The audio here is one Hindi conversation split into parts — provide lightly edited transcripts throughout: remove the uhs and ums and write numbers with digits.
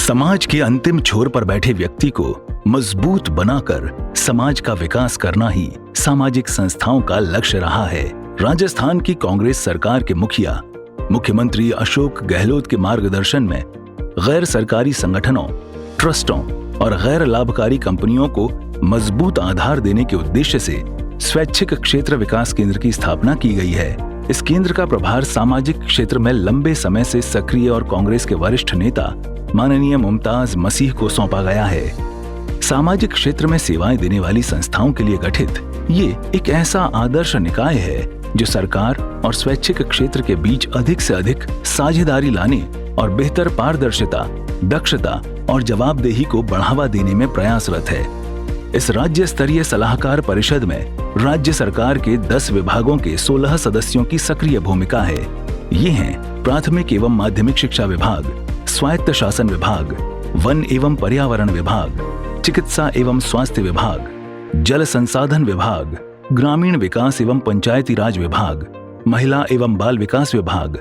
समाज के अंतिम छोर पर बैठे व्यक्ति को मजबूत बनाकर समाज का विकास करना ही सामाजिक संस्थाओं का लक्ष्य रहा है। राजस्थान की कांग्रेस सरकार के मुखिया मुख्यमंत्री अशोक गहलोत के मार्गदर्शन में गैर सरकारी संगठनों, ट्रस्टों और गैर लाभकारी कंपनियों को मजबूत आधार देने के उद्देश्य से स्वैच्छिक क्षेत्र विकास केंद्र की स्थापना की गई है। इस केंद्र का प्रभार सामाजिक क्षेत्र में लंबे समय से सक्रिय और कांग्रेस के वरिष्ठ नेता माननीय मुमताज मसीह को सौंपा गया है। सामाजिक क्षेत्र में सेवाएं देने वाली संस्थाओं के लिए गठित ये एक ऐसा आदर्श निकाय है जो सरकार और स्वैच्छिक क्षेत्र के बीच अधिक से अधिक साझेदारी लाने और बेहतर पारदर्शिता, दक्षता और जवाबदेही को बढ़ावा देने में प्रयासरत है। इस राज्य स्तरीय सलाहकार परिषद में राज्य सरकार के 10 विभागों के 16 सदस्यों की सक्रिय भूमिका है। ये हैं प्राथमिक एवं माध्यमिक शिक्षा विभाग, स्वायत्त शासन विभाग, वन एवं पर्यावरण विभाग, चिकित्सा एवं स्वास्थ्य विभाग, जल संसाधन विभाग, ग्रामीण विकास एवं पंचायती राज विभाग, महिला एवं बाल विकास विभाग,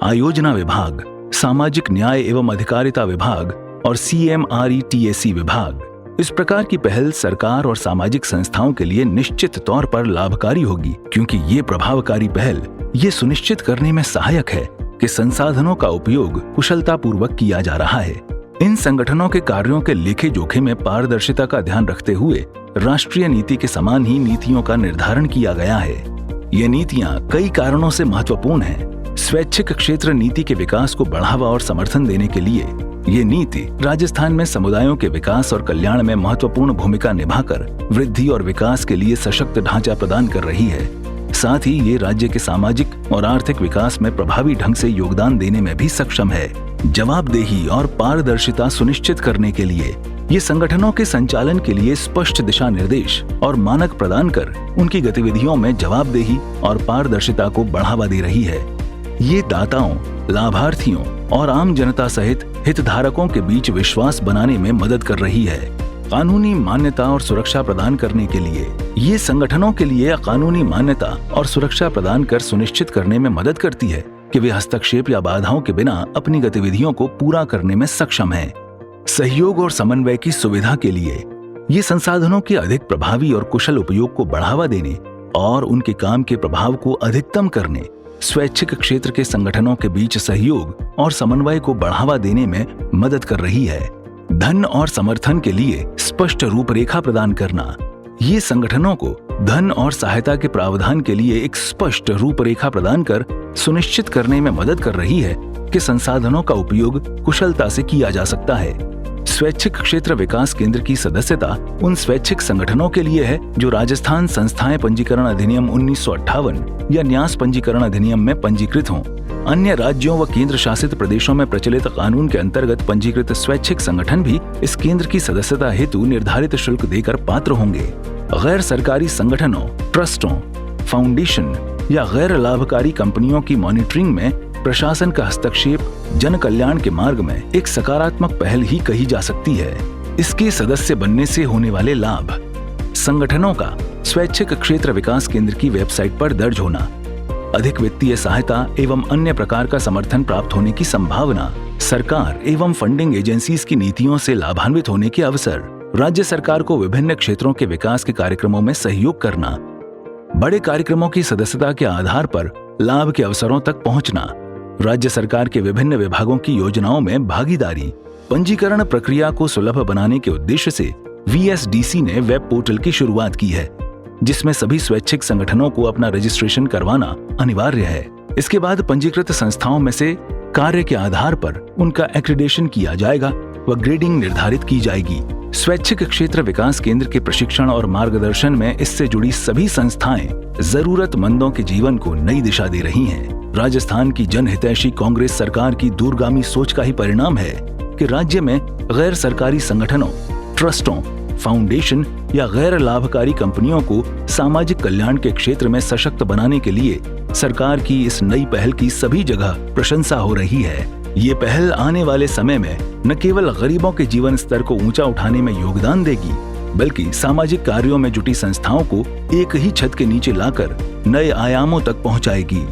आयोजना विभाग, सामाजिक न्याय एवं अधिकारिता विभाग और CMRETAC विभाग। इस प्रकार की पहल सरकार और सामाजिक संस्थाओं के लिए निश्चित तौर पर लाभकारी होगी, क्योंकि ये प्रभावकारी पहल ये सुनिश्चित करने में सहायक है कि संसाधनों का उपयोग कुशलतापूर्वक किया जा रहा है। इन संगठनों के कार्यों के लेखे जोखे में पारदर्शिता का ध्यान रखते हुए राष्ट्रीय नीति के समान ही नीतियों का निर्धारण किया गया है। ये नीतियां कई कारणों से महत्वपूर्ण हैं। स्वैच्छिक क्षेत्र नीति के विकास को बढ़ावा और समर्थन देने के लिए ये नीति राजस्थान में समुदायों के विकास और कल्याण में महत्वपूर्ण भूमिका निभाकर वृद्धि और विकास के लिए सशक्त ढांचा प्रदान कर रही है। साथ ही ये राज्य के सामाजिक और आर्थिक विकास में प्रभावी ढंग से योगदान देने में भी सक्षम है। जवाबदेही और पारदर्शिता सुनिश्चित करने के लिए ये संगठनों के संचालन के लिए स्पष्ट दिशा निर्देश और मानक प्रदान कर उनकी गतिविधियों में जवाबदेही और पारदर्शिता को बढ़ावा दे रही है। ये दाताओं, लाभार्थियों और आम जनता सहित हितधारकों के बीच विश्वास बनाने में मदद कर रही है। कानूनी मान्यता और सुरक्षा प्रदान करने के लिए ये संगठनों के लिए कानूनी मान्यता और सुरक्षा प्रदान कर सुनिश्चित करने में मदद करती है कि वे हस्तक्षेप या बाधाओं के बिना अपनी गतिविधियों को पूरा करने में सक्षम हैं। सहयोग और समन्वय की सुविधा के लिए ये संसाधनों के अधिक प्रभावी और कुशल उपयोग को बढ़ावा देने और उनके काम के प्रभाव को अधिकतम करने, स्वैच्छिक क्षेत्र के संगठनों के बीच सहयोग और समन्वय को बढ़ावा देने में मदद कर रही है। धन और समर्थन के लिए स्पष्ट रूपरेखा प्रदान करना, ये संगठनों को धन और सहायता के प्रावधान के लिए एक स्पष्ट रूपरेखा प्रदान कर सुनिश्चित करने में मदद कर रही है कि संसाधनों का उपयोग कुशलता से किया जा सकता है। स्वैच्छिक क्षेत्र विकास केंद्र की सदस्यता उन स्वैच्छिक संगठनों के लिए है जो राजस्थान संस्थाएं पंजीकरण अधिनियम 1958 या न्यास पंजीकरण अधिनियम में पंजीकृत हों। अन्य राज्यों व केंद्र शासित प्रदेशों में प्रचलित कानून के अंतर्गत पंजीकृत स्वैच्छिक संगठन भी इस केंद्र की सदस्यता हेतु निर्धारित शुल्क देकर पात्र होंगे। गैर सरकारी संगठनों, ट्रस्टों, फाउंडेशन या गैर लाभकारी कंपनियों की मॉनिटरिंग में प्रशासन का हस्तक्षेप जन कल्याण के मार्ग में एक सकारात्मक पहल ही कही जा सकती है। इसके सदस्य बनने से होने वाले लाभ: संगठनों का स्वैच्छिक क्षेत्र विकास केंद्र की वेबसाइट पर दर्ज होना, अधिक वित्तीय सहायता एवं अन्य प्रकार का समर्थन प्राप्त होने की संभावना, सरकार एवं फंडिंग एजेंसीज की नीतियों से लाभान्वित होने के अवसर, राज्य सरकार को विभिन्न क्षेत्रों के विकास के कार्यक्रमों में सहयोग करना, बड़े कार्यक्रमों की सदस्यता के आधार पर लाभ के अवसरों तक पहुंचना, राज्य सरकार के विभिन्न विभागों की योजनाओं में भागीदारी। पंजीकरण प्रक्रिया को सुलभ बनाने के उद्देश्य से VSDC ने वेब पोर्टल की शुरुआत की है, जिसमें सभी स्वैच्छिक संगठनों को अपना रजिस्ट्रेशन करवाना अनिवार्य है। इसके बाद पंजीकृत संस्थाओं में से कार्य के आधार पर उनका एक्रीडेशन किया जाएगा व ग्रेडिंग निर्धारित की जाएगी। स्वैच्छिक क्षेत्र विकास केंद्र के प्रशिक्षण और मार्गदर्शन में इससे जुड़ी सभी संस्थाएं जरूरतमंदों के जीवन को नई दिशा दे रही हैं। राजस्थान की जनहितैषी कांग्रेस सरकार की दूरगामी सोच का ही परिणाम है कि राज्य में गैर सरकारी संगठनों, ट्रस्टों, फाउंडेशन या गैर लाभकारी कंपनियों को सामाजिक कल्याण के क्षेत्र में सशक्त बनाने के लिए सरकार की इस नई पहल की सभी जगह प्रशंसा हो रही है। ये पहल आने वाले समय में न केवल गरीबों के जीवन स्तर को ऊंचा उठाने में योगदान देगी, बल्कि सामाजिक कार्यों में जुटी संस्थाओं को एक ही छत के नीचे लाकर नए आयामों तक पहुंचाएगी।